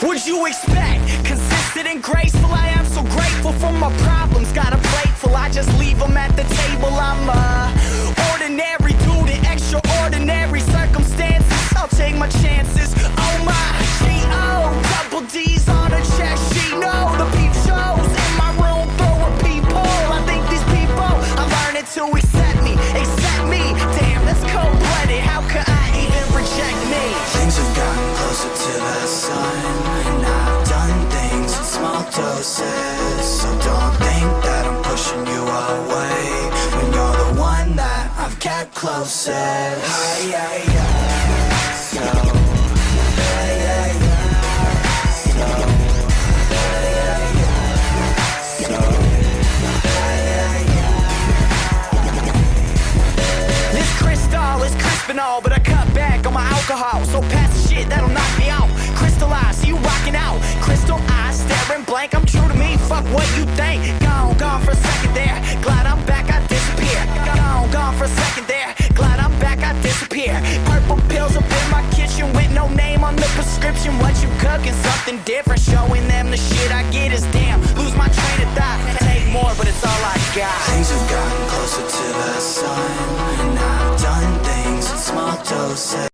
What'd you expect? Consistent and graceful, I am so grateful for my problems. Got a plate full, I just leave them at the table. I'm ordinary due to extraordinary circumstances. I'll take my chances. Oh my, G-O, double D's on a check sheet. No, the peep shows in my room, throw a peephole. I think these people are learning to accept me. Damn, that's cold-blooded. How could I even reject me? Things have gotten closer to the sun, and I've done things in small doses. So don't think that I'm pushing you away when you're the one that I've kept closest. This crystal is crisp and all, but I cut back on my alcohol. So pass the shit that'll knock me out. Crystallize, see you rocking out. Crystal eyes staring blank, I'm true to me. Fuck what you think. Gone for a second there. Glad I'm back, I disappear. Gone for a second there. Glad I'm back, I disappear. Purple pills up in my kitchen with no name on the prescription. What you cooking? Something different. Showing them the shit I get is damn. Lose my